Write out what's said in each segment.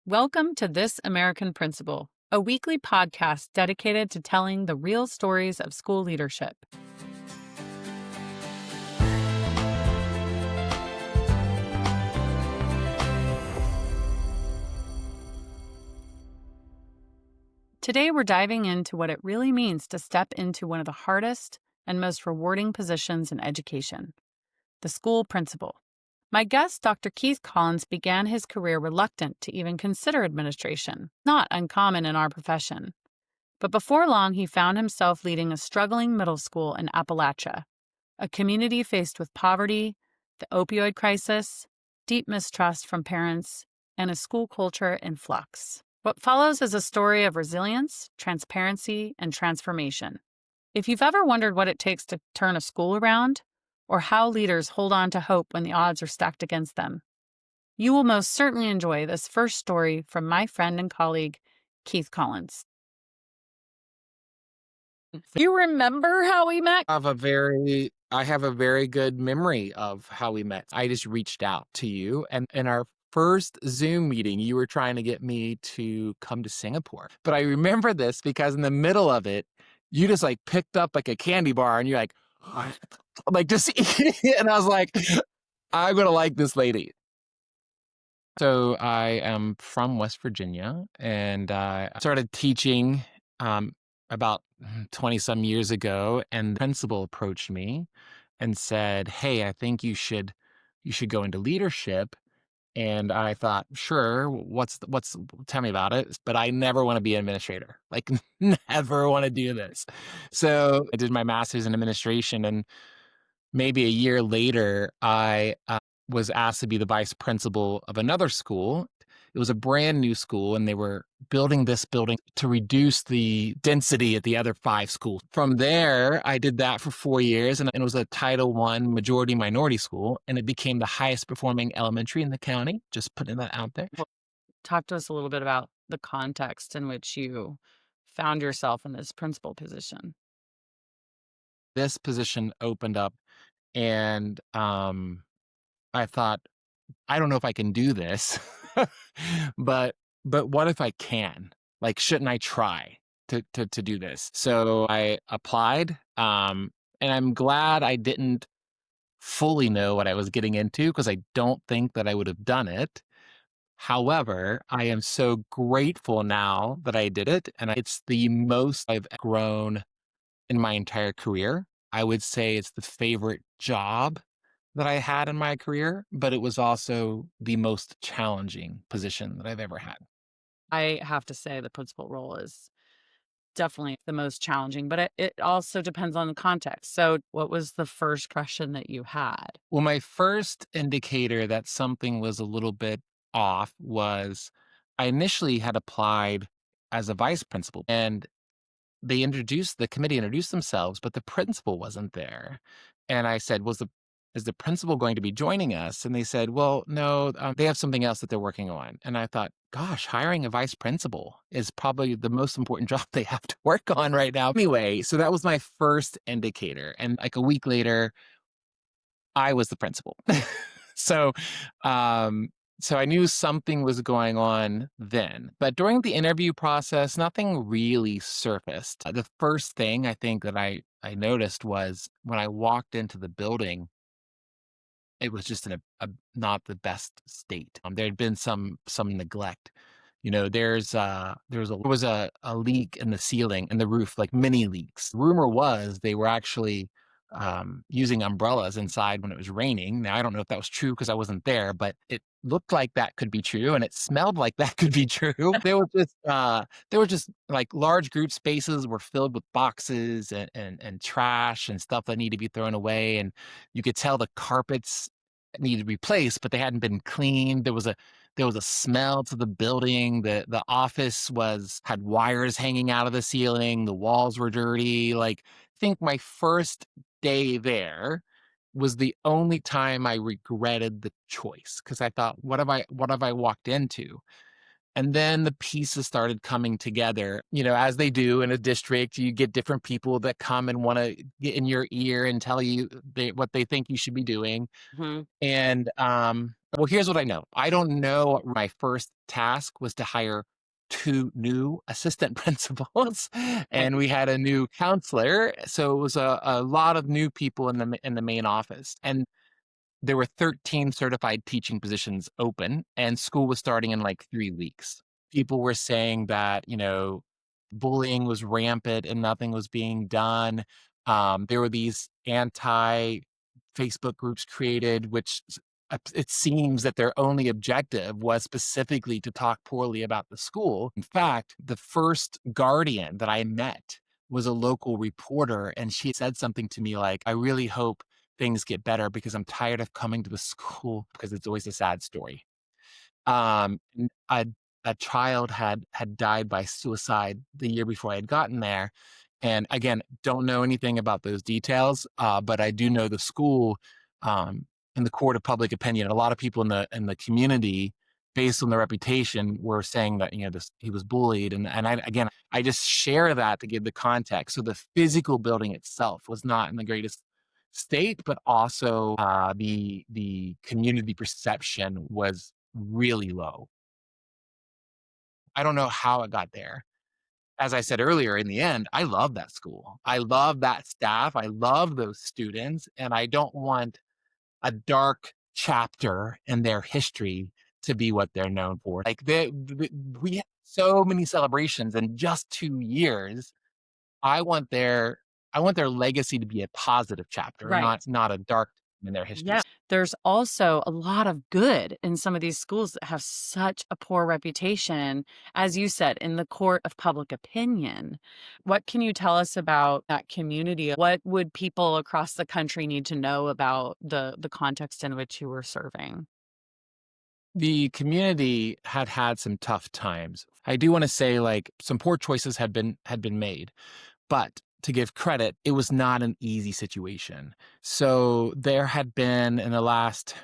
Welcome to This American Principal, a weekly podcast dedicated to telling the real stories of school leadership. Today, we're diving into what it really means to step into one of the hardest and most rewarding positions in education, the school principal. My guest, Dr. Keith Collins, began his career reluctant to even consider administration, not uncommon in our profession. But before long, he found himself leading a struggling middle school in Appalachia, a community faced with poverty, the opioid crisis, deep mistrust from parents, and a school culture in flux. What follows is a story of resilience, transparency, and transformation. If you've ever wondered what it takes to turn a school around, or how leaders hold on to hope when the odds are stacked against them, you will most certainly enjoy this first story from my friend and colleague, Keith Collins. Do you remember how we met? I have a very good memory of how we met. I just reached out to you, and in our first Zoom meeting, you were trying to get me to come to Singapore. But I remember this because in the middle of it, you just like picked up like a candy bar and you're like just eating it. And I was like, I'm gonna like this lady. So I am from West Virginia, and I started teaching about 20 some years ago, and the principal approached me and said, "Hey, I think you should go into leadership." And I thought, "Sure, what's tell me about it." But I never want to be an administrator. Like never want to do this. So I did my master's in administration, and maybe a year later, I was asked to be the vice principal of another school. It was a brand new school, and they were building this building to reduce the density at the other 5 schools. From there, I did that for 4 years, and it was a Title I majority minority school, and it became the highest performing elementary in the county, just putting that out there. Talk to us a little bit about the context in which you found yourself in this principal position. This position opened up, and I thought, I don't know if I can do this, but what if I can? Like, shouldn't I try to do this? So I applied, and I'm glad I didn't fully know what I was getting into because I don't think that I would have done it. However, I am so grateful now that I did it, and it's the most I've grown in my entire career. I would say it's the favorite job that I had in my career, but it was also the most challenging position that I've ever had. I have to say the principal role is definitely the most challenging, but it also depends on the context. So, what was the first impression that you had? Well, my first indicator that something was a little bit off was I initially had applied as a vice principal, and the committee introduced themselves, but the principal wasn't there. And I said, is the principal going to be joining us? And they said, well, no, they have something else that they're working on. And I thought, gosh, hiring a vice principal is probably the most important job they have to work on right now. Anyway, so that was my first indicator. And like a week later, I was the principal. So, um, so I knew something was going on then. But during the interview process, nothing really surfaced. The first thing I think that I noticed was when I walked into the building, it was just in a not the best state. There had been some neglect. You know, there was a leak in the ceiling and the roof, like mini leaks. Rumor was they were actually using umbrellas inside when it was raining. Now I don't know if that was true because I wasn't there, but it looked like that could be true, and it smelled like that could be true. There were just like large group spaces were filled with boxes and trash and stuff that needed to be thrown away, and you could tell the carpets needed replaced, but they hadn't been cleaned. There was a smell to the building. The office had wires hanging out of the ceiling. The walls were dirty. Like, I think my first day there was the only time I regretted the choice because I thought, what have I walked into? And then the pieces started coming together, as they do in a district. You get different people that come and want to get in your ear and tell you what they think you should be doing. Mhm. And well, here's what I know. I don't know. My first task was to hire two new assistant principals, and we had a new counselor. So it was a lot of new people in the main office. And there were 13 certified teaching positions open, and school was starting in like 3 weeks. People were saying that, bullying was rampant and nothing was being done. There were these anti Facebook groups created, which it seems that their only objective was specifically to talk poorly about the school. In fact, the first guardian that I met was a local reporter, and she said something to me like, "I really hope things get better because I'm tired of coming to the school," because it's always a sad story. And a child had died by suicide the year before I had gotten there, and again, don't know anything about those details, but I do know the school, in the court of public opinion, a lot of people in the community, based on their reputation, were saying that, he was bullied, and I just share that to give the context. So the physical building itself was not in the greatest state, but also, the community perception was really low. I don't know how it got there. As I said earlier, in the end, I love that school. I love that staff. I love those students, and I don't want a dark chapter in their history to be what they're known for. Like, we had so many celebrations in just 2 years. I want their I want their legacy to be a positive chapter, Right. not a dark in their history. Yeah. There's also a lot of good in some of these schools that have such a poor reputation, as you said, in the court of public opinion. What can you tell us about that community? What would people across the country need to know about the context in which you were serving? The community had some tough times. I do wanna say, like, some poor choices had been made, but to give credit, it was not an easy situation. So, there had been in the last,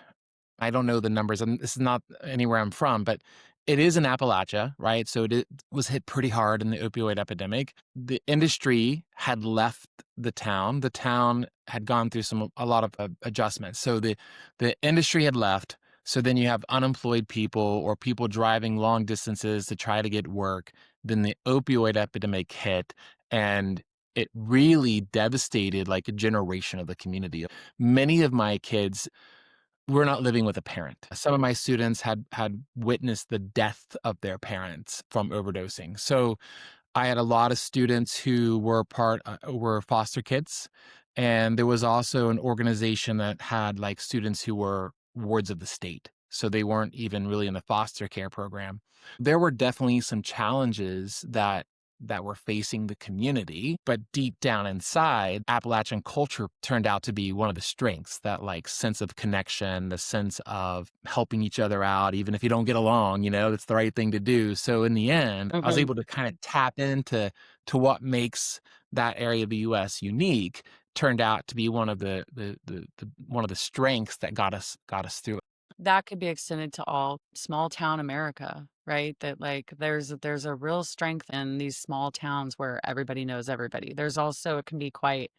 I don't know the numbers, and this is not anywhere I'm from, but it is in Appalachia, right? So it was hit pretty hard in the opioid epidemic. The industry had left the town. The town had gone through a lot of adjustments. So the industry had left. So then you have unemployed people or people driving long distances to try to get work. Then the opioid epidemic hit, and it really devastated like a generation of the community. Many of my kids were not living with a parent. Some of my students had witnessed the death of their parents from overdosing. So I had a lot of students who were foster kids, and there was also an organization that had like students who were wards of the state. So they weren't even really in the foster care program. There were definitely some challenges that were facing the community, but deep down inside, Appalachian culture turned out to be one of the strengths, that like sense of connection, the sense of helping each other out, even if you don't get along, it's the right thing to do. So in the end, I was Mhm. able to kind of tap into what makes that area of the US unique, turned out to be one of the strengths that got us through it. That could be extended to all small town America, right? That like there's a real strength in these small towns where everybody knows everybody. There's also it can be quite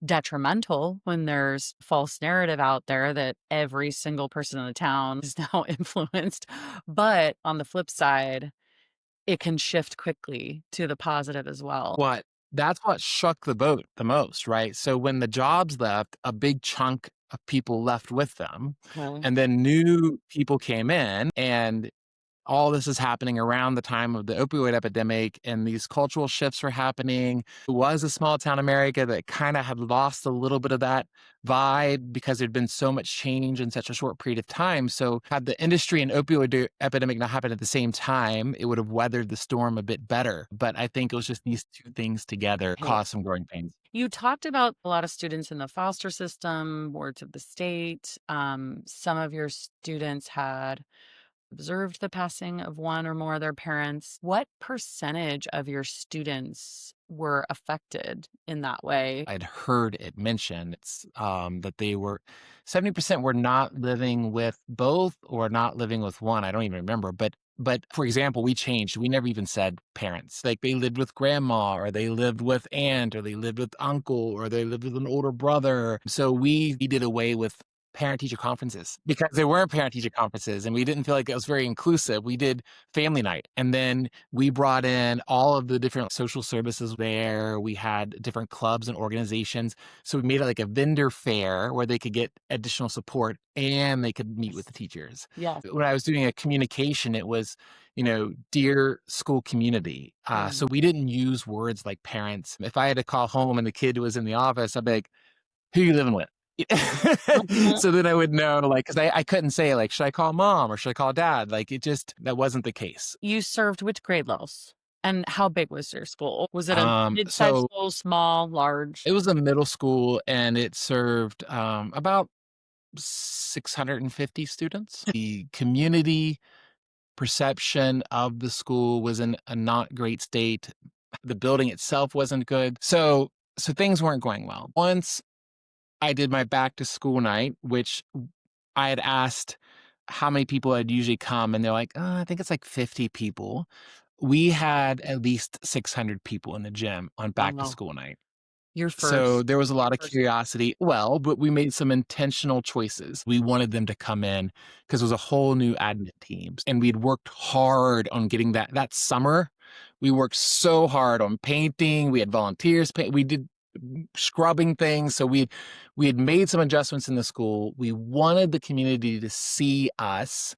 detrimental when there's false narrative out there that every single person in the town is now influenced. But on the flip side, it can shift quickly to the positive as well. What That's what shook the boat the most, right? So when the jobs left, a big chunk of people left with them, Okay. and then new people came in, and all this is happening around the time of the opioid epidemic, and these cultural shifts were happening. It was a small town America that kind of had lost a little bit of that vibe because there'd been so much change in such a short period of time. So had the industry and epidemic not happened at the same time, it would have weathered the storm a bit better. But I think it was just these two things together Hey, caused some growing pains. you talked about a lot of students in the foster system, wards of the state. Some of your students had observed the passing of one or more of their parents. What percentage of your students were affected in that way? I'd heard it mentioned that they were 70% were not living with both or not living with one. I don't even remember, but But for example, we changed. We never even said parents. Like they lived with grandma or they lived with aunt or they lived with uncle or they lived with an older brother. So we did away with parent teacher conferences because there weren't parent teacher conferences and we didn't feel like it was very inclusive. We did family night and then we brought in all of the different social services there. We had different clubs and organizations. So we made it like a vendor fair where they could get additional support and they could meet with the teachers. Yes. When I was doing a communication, it was, dear school community. Mm. So we didn't use words like parents. If I had to call home and the kid was in the office, I'd be like, who are you living with? Mhm. So then I would know, like, because I couldn't say, like, should I call mom or should I call dad? Like, that wasn't the case. You served which grade levels? And how big was your school? Was it a mid-sized So school, small, large? it was a middle school and it served about 650 students. The community perception of the school was in a not great state. The building itself wasn't good. So things weren't going well. Once I did my back to school night, which I had asked how many people had usually come, and they're like, I think it's like 50 people. We had at least 600 people in the gym on back to Wow. school night. Your So first there was a lot of first curiosity. Well, but we made some intentional choices. We wanted them to come in because it was a whole new admin teams. And we'd worked hard on getting that summer. We worked so hard on painting. We had volunteers paint. We did scrubbing things. So we had made some adjustments in the school. We wanted the community to see us.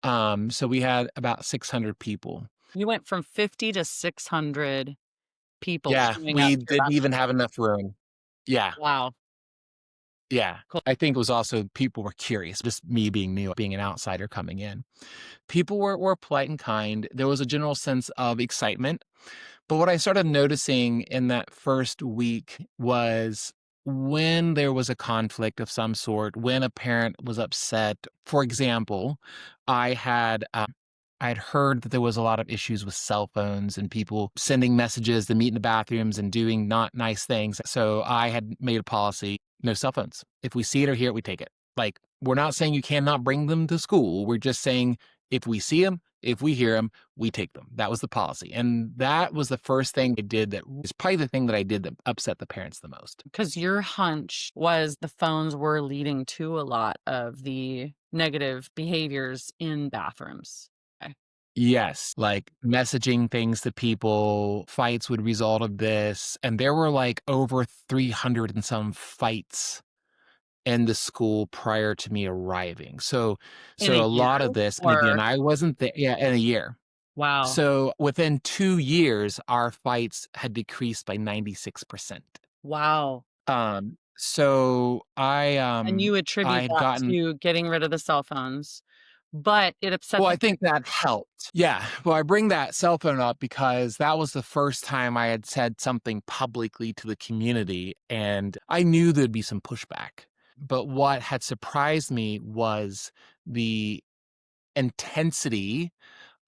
So we had about 600 people. You went from 50 to 600 people Yeah, showing up we to your didn't even bachelor's have party. enough room. Yeah. Wow, Yeah. cool. I think it was also people were curious, just me being new, being an outsider coming in. People were polite and kind. There was a general sense of excitement. But what I started noticing in that first week was when there was a conflict of some sort, when a parent was upset. For example, I had I'd heard that there was a lot of issues with cell phones and people sending messages to meet in the bathrooms and doing not nice things. So I had made a policy, no cell phones. If we see it or hear it, we take it. Like, we're not saying you cannot bring them to school. We're just saying if we see them, if we hear them, we take them. That was the policy. And that was the first thing I did that was probably the thing that I did that upset the parents the most. Because your hunch was the phones were leading to a lot of the negative behaviors in bathrooms. Okay. Yes, like messaging things to people, fights would result of this, and there were like over 300 and some fights in the school prior to me arriving. So In so a a year lot of this, and again, or I wasn't there, yeah, in a year. wow, So within 2 years, our fights had decreased by 96%. wow. So And you I attribute had that gotten. to getting rid of the cell phones, but it upset Well, the I think that helped. Yeah. Well, I bring that cell phone up because that was the first time I had said something publicly to the community, and I knew there'd be some pushback. But what had surprised me was the intensity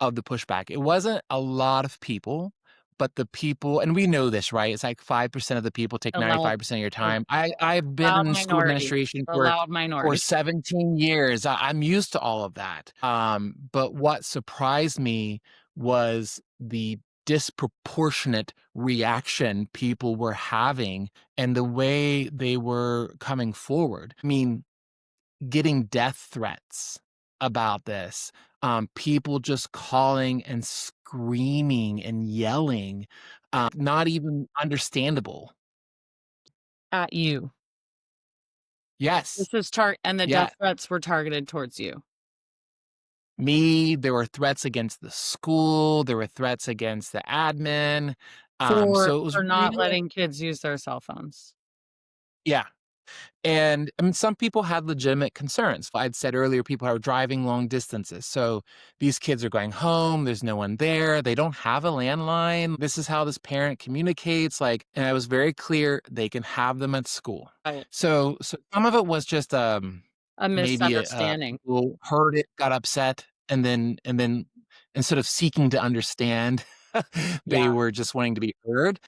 of the pushback. It wasn't a lot of people, but the people, and we know this, right? It's like 5% of the people take the loud 95% of your the time. I've been loud in school minority, administration the for loud for minority. 17 years. I'm used to all of that. But what surprised me was the disproportionate reaction people were having and the way they were coming forward. I mean, getting death threats about this, people just calling and screaming and yelling, not even understandable. At you. Yes, This is and the yeah, death threats were targeted towards you me, there were threats against the school, there were threats against the admin, so it was for not real. letting kids use their cell phones. Yeah. And I mean, some people had legitimate concerns. I'd said earlier, people are driving long distances. So these kids are going home. There's no one there. They don't have a landline. This is how this parent communicates. Like, and I was very clear they can have them at school. Right. So some of it was just A maybe misunderstanding. people heard it, got upset, and then instead of seeking to understand, they Yeah. were just wanting to be heard.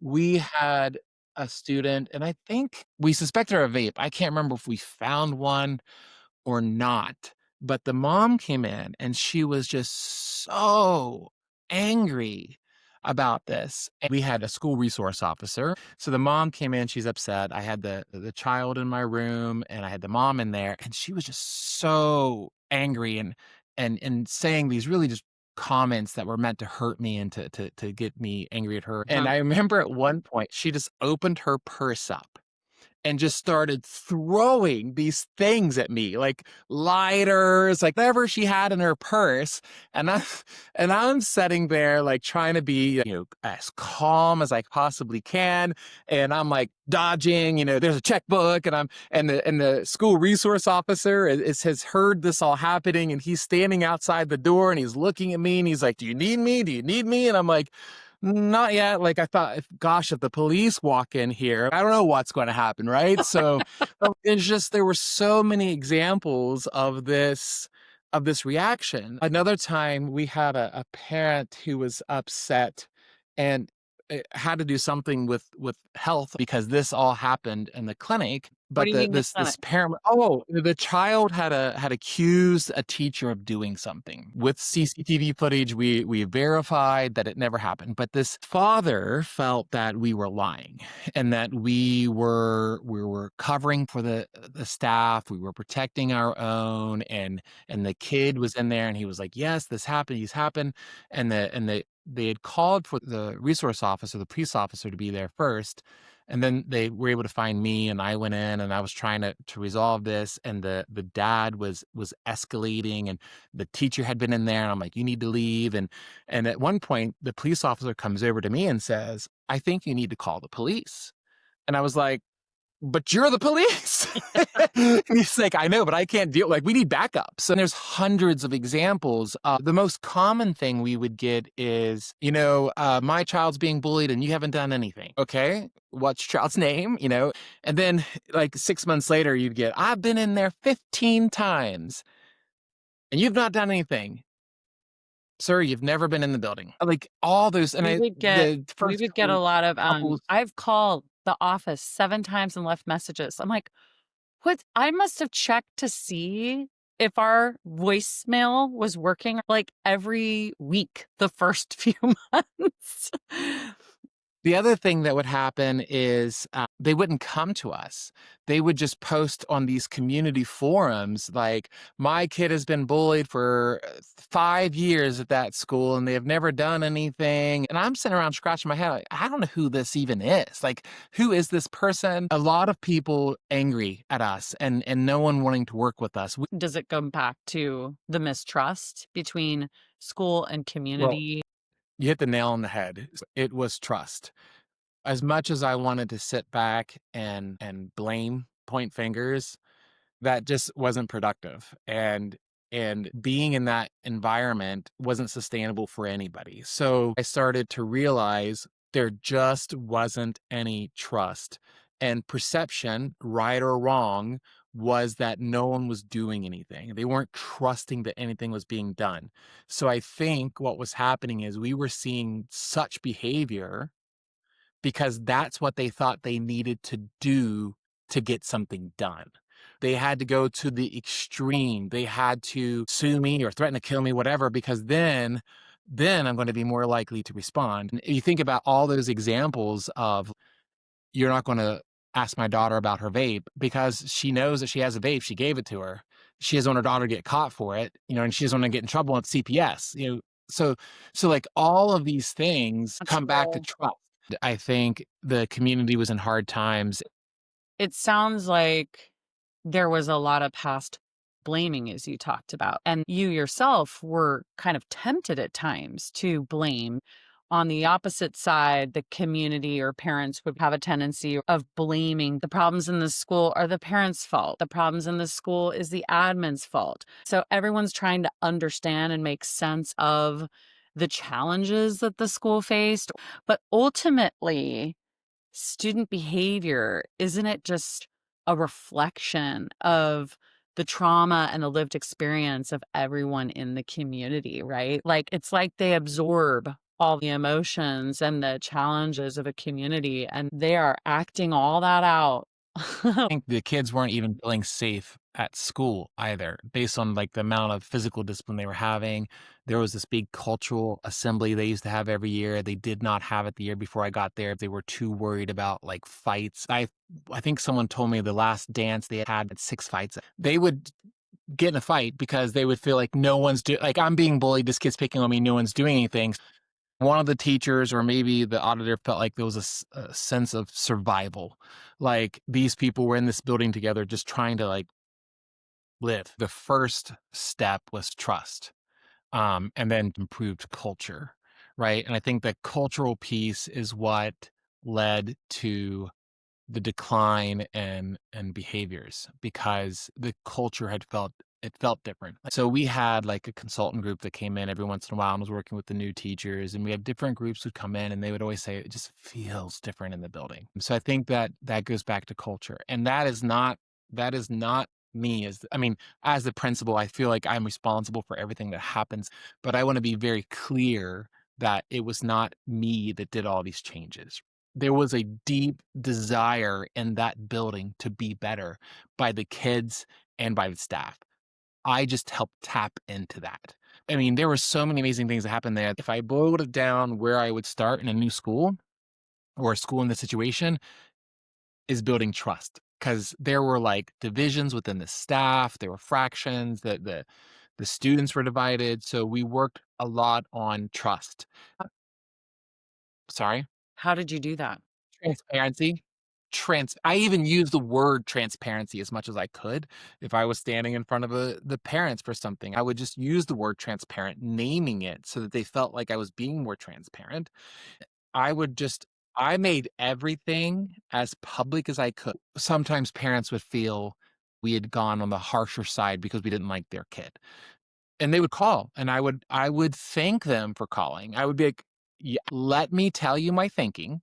We had a student, and I think we suspected a vape. I can't remember if we found one or not, But the mom came in and she was just so angry about this. And we had a school resource officer. So the mom came in, she's upset. I had the child in my room and I had the mom in there and she was just so angry and saying these really just comments that were meant to hurt me and to get me angry at her. And I remember at one point she just opened her purse up and just started throwing these things at me, like lighters, like whatever she had in her purse. And I and I'm sitting there like trying to be, as calm as I possibly can. And I'm like dodging, there's a checkbook and the school resource officer has heard this all happening and he's standing outside the door and he's looking at me and he's like, "Do you need me? Do you need me?" And I'm like, not yet. Like I thought, gosh, if the police walk in here, I don't know what's going to happen, right? So it's just there were so many examples of this reaction. Another time, we had a parent who was upset and had to do something with health because this all happened in the clinic. What But do you mean the this clinic? parent, the child had accused a teacher of doing something with CCTV footage. We verified that it never happened, but this father felt that we were lying and that we were covering for the staff. We were protecting our own, and the kid was in there, and he was like, "Yes, this happened. He's happened," they had called for the resource officer, the police officer, to be there first. And then they were able to find me, and I went in and I was trying to resolve this. And the dad was escalating, and the teacher had been in there, and I'm like, "You need to leave." And at one point, the police officer comes over to me and says, "I think you need to call the police." And I was like, "But you're the police." And he's like, "I know, but I can't deal. Like, we need backup." So there's hundreds of examples. The most common thing we would get is, my child's being bullied and you haven't done anything. Okay, what's your child's name? And then like 6 months later, you'd get, "I've been in there 15 times and you've not done anything. Sir, you've never been in the building." Like all those, and We I would get the we first would get a lot of, couple. I've called the office 7 times and left messages. I'm like, "What? I must have checked to see if our voicemail was working, like, every week the first few months." The other thing that would happen is, they wouldn't come to us. They would just post on these community forums like, "My kid has been bullied for 5 years at that school, and they have never done anything." And I'm sitting around scratching my head like, "I don't know who this even is. Like, who is this person?" A lot of people angry at us and no one wanting to work with us. Does it go back to the mistrust between school and Well, community? you hit the nail on the head. It was trust. As much as I wanted to sit back and blame, point fingers, that just wasn't productive. And being in that environment wasn't sustainable for anybody. So I started to realize there just wasn't any trust. And perception, right or wrong, was that no one was doing anything. They weren't trusting that anything was being done. So I think what was happening is we were seeing such behavior because that's what they thought they needed to do to get something done. They had to go to the extreme. They had to sue me or threaten to kill me, whatever, because then I'm going to be more likely to respond. And you think about all those examples of, you're not going to ask my daughter about her vape because she knows that she has a vape. She gave it to her. She doesn't want her daughter to get caught for it, and she doesn't want to get in trouble at CPS. So like all of these things come back to Control. trust. I think the community was in hard times. It sounds like there was a lot of past blaming, as you talked about, and you yourself were kind of tempted at times to blame. On the opposite side, the community or parents would have a tendency of blaming the problems in the school are the parents' fault. The problems in the school is the admin's fault. So everyone's trying to understand and make sense of the challenges that the school faced. But ultimately, student behavior, isn't it just a reflection of the trauma and the lived experience of everyone in the community, right? Like, it's like they absorb all the emotions and the challenges of a community, and they are acting all that out I think the kids weren't even feeling safe at school either, based on like the amount of physical discipline they were having. There was this big cultural assembly they used to have every year. They did not have it the year before I got there. They were too worried about like fights. I think someone told me the last dance they had 6 fights. They would get in a fight because they would feel like no one's like I'm being bullied. This kid's picking on me. No one's doing anything. One of the teachers or maybe the auditor felt like there was a sense of survival. Like these people were in this building together just trying to like live. The first step was trust, and then improved culture, right? And I think the cultural piece is what led to the decline and behaviors because the culture had felt different. So we had like a consultant group that came in every once in a while and was working with the new teachers, and we had different groups would come in and they would always say it just feels different in the building. So I think that that goes back to culture, and that is not me as I mean, as the principal, I feel like I'm responsible for everything that happens, but I want to be very clear that it was not me that did all these changes. There was a deep desire in that building to be better by the kids and by the staff. I just helped tap into that. I mean, there were so many amazing things that happened there. If I boiled it down where I would start in a new school or a school in this situation is building trust. Because there were like divisions within the staff, there were fractions, the students were divided. So we worked a lot on trust. Sorry? How did you do that? Transparency. I even used the word transparency as much as I could. If I was standing in front of the parents for something, I would just use the word transparent, naming it so that they felt like I was being more transparent. I would just I made everything as public as I could. Sometimes parents would feel we had gone on the harsher side because we didn't like their kid. And they would call and I would thank them for calling. I would be like, "Yeah, let me tell you my thinking.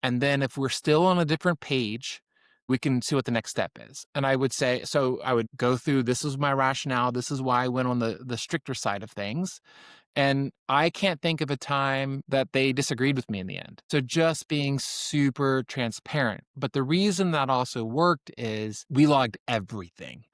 And then if we're still on a different page, we can see what the next step is." And I would say, so I would go through, this is my rationale. This is why I went on the stricter side of things. And I can't think of a time that they disagreed with me in the end. So just being super transparent. But the reason that also worked is we logged everything.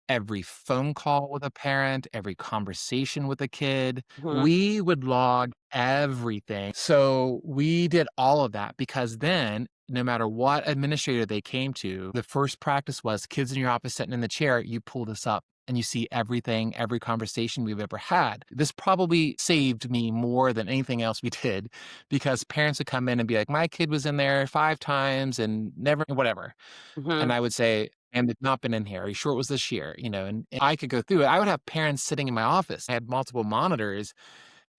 Every phone call with a parent, every conversation with a kid, Mhm. we would log everything. So we did all of that because then no matter what administrator they came to, the first practice was kids in your office sitting in the chair, you pull this up and you see everything, every conversation we've ever had. This probably saved me more than anything else we did because parents would come in and be like, my kid was in there 5 times and never, whatever. And Mhm. I would say, and they've not been in here. Are you sure it was this year? And I could go through it. I would have parents sitting in my office. I had multiple monitors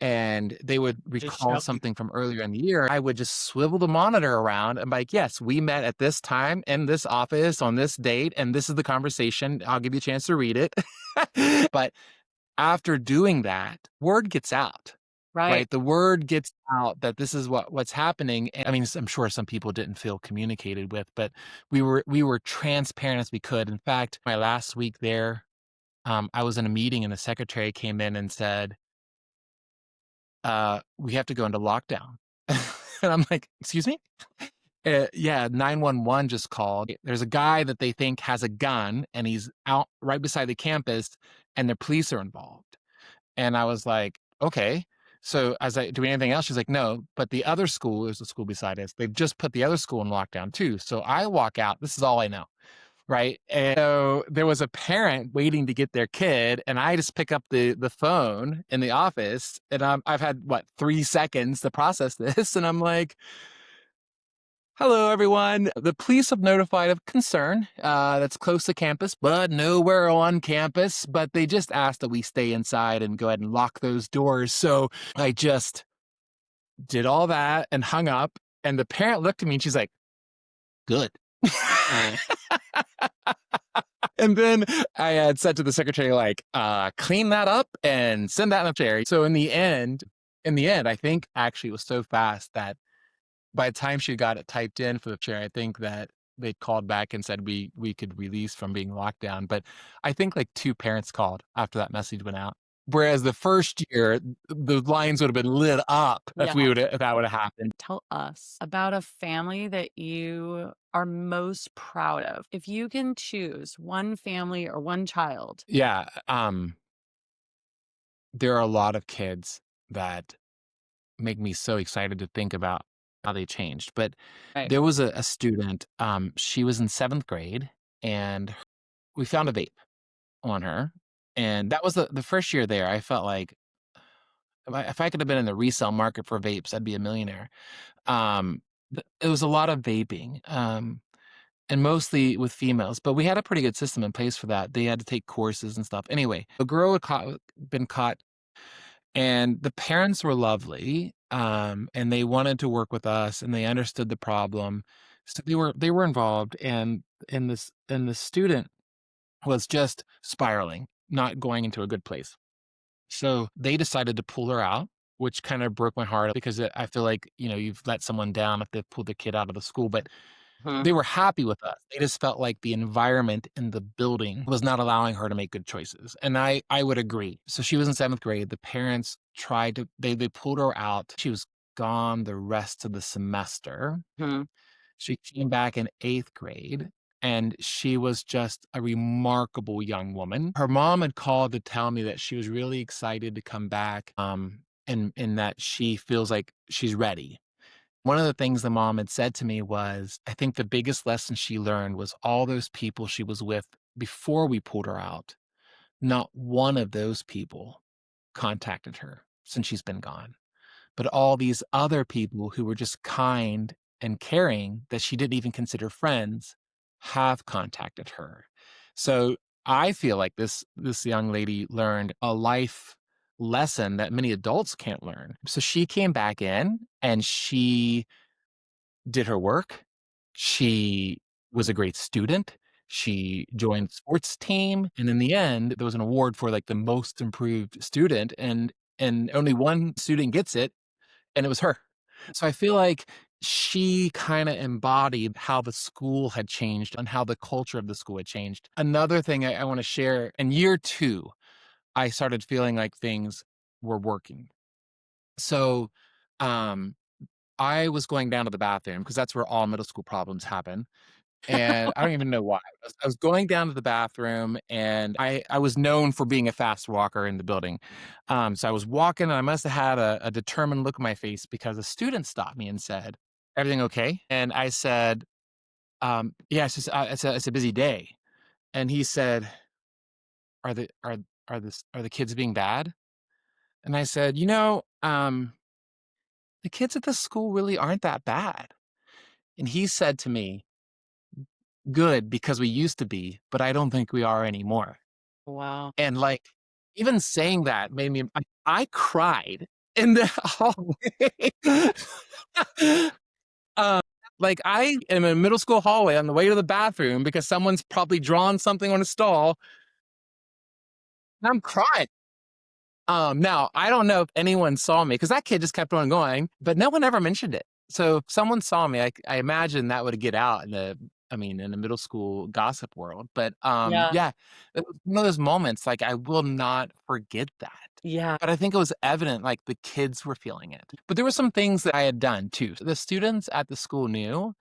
and they would Just recall show you. something from earlier in the year. I would just swivel the monitor around and be like, yes, we met at this time in this office on this date, and this is the conversation. I'll give you a chance to read it. But after doing that, word gets out. Right. Right? The word gets out that this is what's happening. And I mean, I'm sure some people didn't feel communicated with, but we were transparent as we could. In fact, my last week there, I was in a meeting and the secretary came in and said, we have to go into lockdown. And I'm like, excuse me? Yeah, 911 just called. There's a guy that they think has a gun and he's out right beside the campus and the police are involved. And I was like, okay. So as I do anything else, she's like, no, but the other school, there's a school beside us. They've just put the other school in lockdown too. So I walk out. This is all I know. Right. And so there was a parent waiting to get their kid, and I just pick up the phone in the office, and I've had what 3 seconds to process this, and I'm like, "Hello, everyone. The police have notified of concern that's close to campus, but nowhere on campus. But they just asked that we stay inside and go ahead and lock those doors." So I just did all that and hung up, and the parent looked at me and she's like, "Good." And then I had said to the secretary, like, clean that up and send that in a chair. So in the end, I think actually it was so fast that by the time she got it typed in for the chair, I think that they called back and said we could release from being locked down. But I think like 2 parents called after that message went out. Whereas the first year, the lines would have been lit up Yeah. if that would have happened. Tell us about a family that you are most proud of. If you can choose one family or one child. Yeah, there are a lot of kids that make me so excited to think about how they changed, but Right. there was a student, she was in 7th grade, and we found a vape on her, and that was the first year there. I felt like if I could have been in the resale market for vapes, I'd be a millionaire. It was a lot of vaping, and mostly with females, but we had a pretty good system in place for that. They had to take courses and stuff. Anyway, a girl had been caught, and the parents were lovely, and they wanted to work with us, and they understood the problem, so they were involved, and the student was just spiraling, not going into a good place. So they decided to pull her out, which kind of broke my heart because I feel like, you've let someone down if they've pulled their kid out of the school. But Mhm. they were happy with us. They just felt like the environment in the building was not allowing her to make good choices. And I would agree. So she was in 7th grade. The parents tried to they pulled her out. She was gone the rest of the semester. Mhm. She came back in 8th grade, and she was just a remarkable young woman. Her mom had called to tell me that she was really excited to come back, and that she feels like she's ready. One of the things the mom had said to me was, I think the biggest lesson she learned was all those people she was with before we pulled her out, not one of those people contacted her since she's been gone. But all these other people who were just kind and caring that she didn't even consider friends have contacted her. So I feel like this young lady learned a life lesson that many adults can't learn. So she came back in and she did her work. She was a great student. She joined sports team, and in the end, there was an award for, like, the most improved student, and only one student gets it, and it was her. So I feel like she kinda embodied how the school had changed and how the culture of the school had changed. Another thing I wanna share, in year 2, I started feeling like things were working. So, um, I was going down to the bathroom because that's where all middle school problems happen, and I don't even know why. I was going down to the bathroom, and I was known for being a fast walker in the building. So I was walking, and I must have had a determined look on my face because a student stopped me and said, "Everything okay?" And I said, "Yeah, it's a busy day." And he said, "Are the are the kids being bad?" And I said, the kids at the school really aren't that bad." And he said to me, "Good, because we used to be, but I don't think we are anymore." Wow. And, like, even saying that made me I cried in the hallway. Um, like, I am in a middle school hallway on the way to the bathroom because someone's probably drawn something on a stall, and I'm crying. Now I don't know if anyone saw me because that kid just kept on going, but no one ever mentioned it. So if someone saw me, I imagine that would get out in the middle school gossip world. But Yeah. yeah, it was one of those moments like I will not forget that. Yeah. But I think it was evident like the kids were feeling it. But there were some things that I had done too. The students at the school knew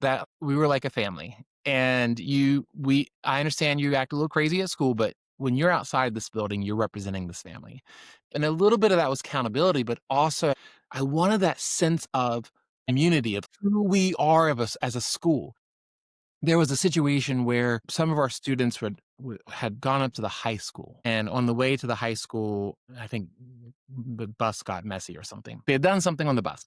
that we were like a family. And I understand you act a little crazy at school, but when you're outside this building, you're representing this family. And a little bit of that was accountability, but also I wanted that sense of immunity of who we are as a school. There was a situation where some of our students had gone up to the high school, and on the way to the high school, I think the bus got messy or something. They had done something on the bus.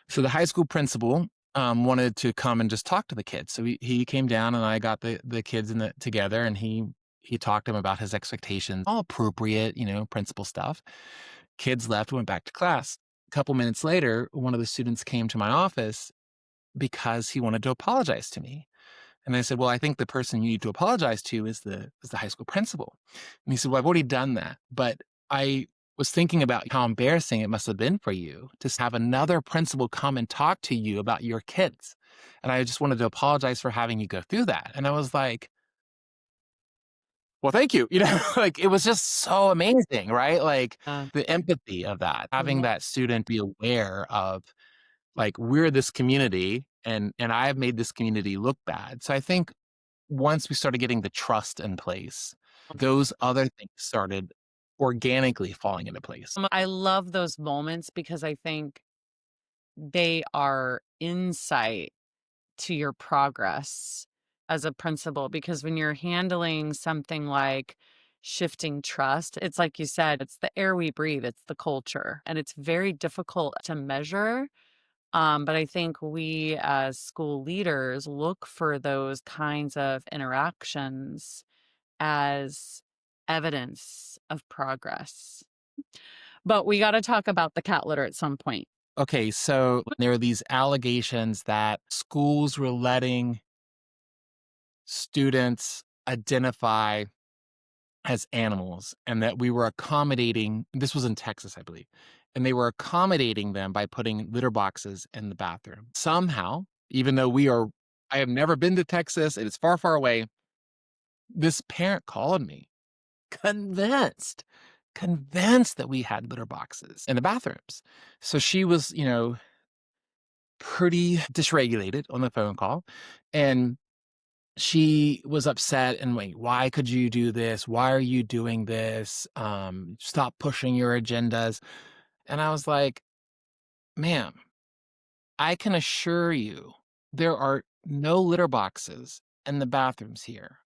So the high school principal wanted to come and just talk to the kids. So he came down, and I got the kids together, and he talked to them about his expectations, all appropriate, principal stuff. Kids left, went back to class. A couple minutes later, one of the students came to my office because he wanted to apologize to me. And I said, "Well, I think the person you need to apologize to is the high school principal." And he said, "Well, I've already done that, but I was thinking about how embarrassing it must have been for you to have another principal come and talk to you about your kids. And I just wanted to apologize for having you go through that." And I was like, well, thank you. Like, it was just so amazing, right? Like, Uh, the empathy of that, having mhm. that student be aware of, like, we're this community and I've made this community look bad. So I think once we started getting the trust in place, those other things started organically falling into place. I love those moments because I think they are insight to your progress as a principal. Because when you're handling something like shifting trust, it's like you said, it's the air we breathe, it's the culture, and it's very difficult to measure. But I think we as school leaders look for those kinds of interactions as evidence of progress. But we got to talk about the cat litter at some point. Okay, so there are these allegations that schools were letting students identify as animals and that we were accommodating this was in Texas, I believe, and they were accommodating them by putting litter boxes in the bathroom. Somehow, even though I have never been to Texas, it is far, far away, this parent called me convinced, convinced that we had litter boxes in the bathrooms. So she was, pretty dysregulated on the phone call, and she was upset and, "Wait, why could you do this? Why are you doing this? Stop pushing your agendas." And I was like, "Ma'am, I can assure you there are no litter boxes in the bathrooms here."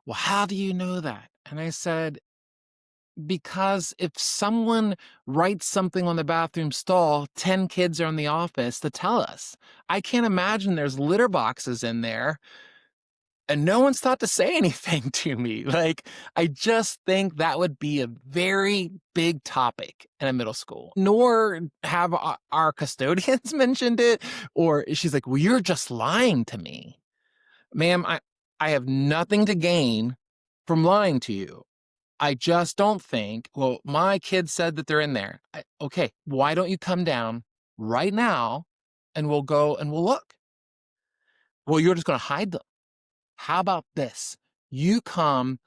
"Well, how do you know that?" And I said, "Because if someone writes something on the bathroom stall, 10 kids are in the office to tell us. I can't imagine there's litter boxes in there and no one's thought to say anything to me." Like, I just think that would be a very big topic in a middle school. Nor have our custodians mentioned it, or she's like, "Well, you're just lying to me." Ma'am, I have nothing to gain from lying to you. I just don't think, well, my kid said that they're in there. Okay, why don't you come down right now and we'll go and we'll look? Well, you're just going to hide them. How about this? You come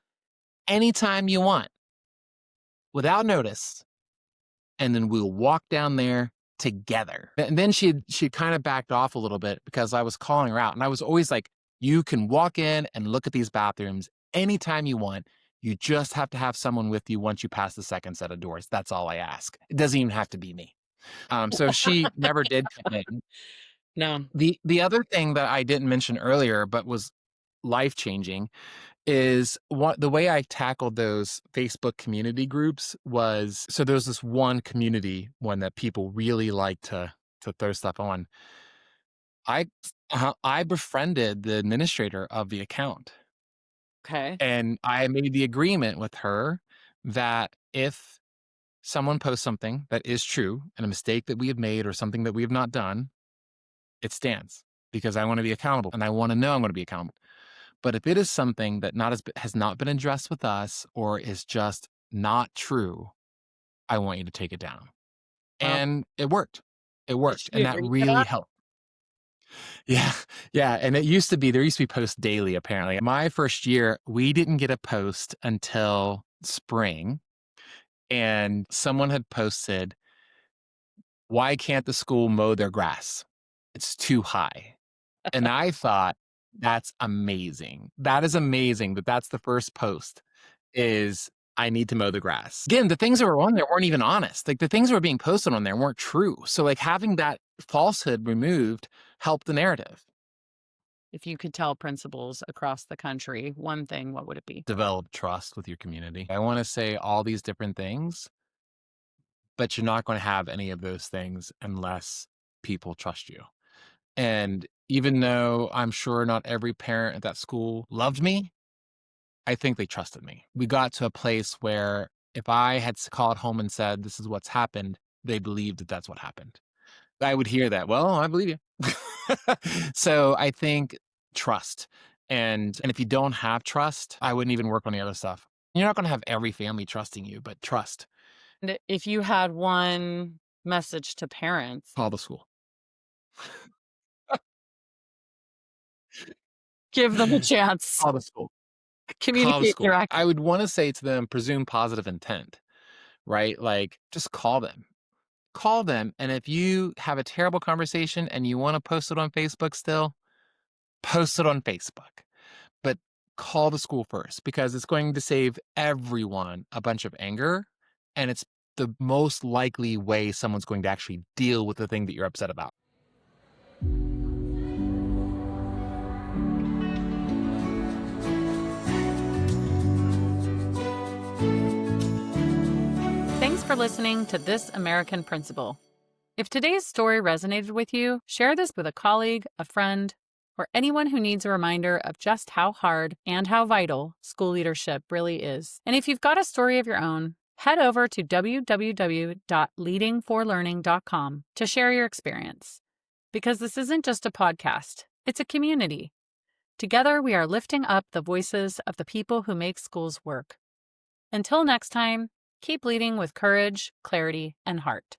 anytime you want without notice, and then we'll walk down there together. And then she kind of backed off a little bit because I was calling her out. And I was always like, you can walk in and look at these bathrooms anytime you want. You just have to have someone with you once you pass the second set of doors. That's all I ask. It doesn't even have to be me. So she never did come in. No. The other thing that I didn't mention earlier, but was life changing, is what the way I tackled those Facebook community groups was, so there's this one community one that people really like to throw stuff on. I I befriended the administrator of the account, Okay. and I made the agreement with her that if someone posts something that is true and a mistake that we have made or something that we have not done, it stands because I want to be accountable and I want to know I'm going to be accountable. But if it is something that has not been addressed with us or is just not true, I want you to take it down. Well, And it worked. It did worked, she and that agree to really that? helped. Yeah, yeah, and there used to be posts daily, apparently. My first year, we didn't get a post until spring, and someone had posted, "Why can't the school mow their grass? It's too high." And I thought, "That's amazing. That is amazing that that's the first post is I need to mow the grass." Again, the things that were on there weren't even honest. Like, the things that were being posted on there weren't true. So, like, having that falsehood removed helped the narrative. If you could tell principals across the country one thing, what would it be? Develop trust with your community. I wanna say all these different things, but you're not gonna have any of those things unless people trust you. And even though I'm sure not every parent at that school loved me, I think they trusted me. We got to a place where if I had called home and said, "This is what's happened," they believed that that's what happened. I would hear that, "Well, I believe you." So I think trust. And if you don't have trust, I wouldn't even work on the other stuff. You're not gonna have every family trusting you, but trust. And if you had one message to parents, Call the school. give them a chance. Call the school. Call the Communicate school. direct. I would wanna say to them, presume positive intent, right? Like, just call them. Call them, and if you have a terrible conversation and you wanna post it on Facebook still, post it on Facebook. But call the school first because it's going to save everyone a bunch of anger, and it's the most likely way someone's going to actually deal with the thing that you're upset about. Thanks for listening to This American Principle. If today's story resonated with you, share this with a colleague, a friend, or anyone who needs a reminder of just how hard and how vital school leadership really is. And if you've got a story of your own, head over to www.leadingforlearning.com to share your experience. Because this isn't just a podcast, it's a community. Together, we are lifting up the voices of the people who make schools work. Until next time, keep leading with courage, clarity, and heart.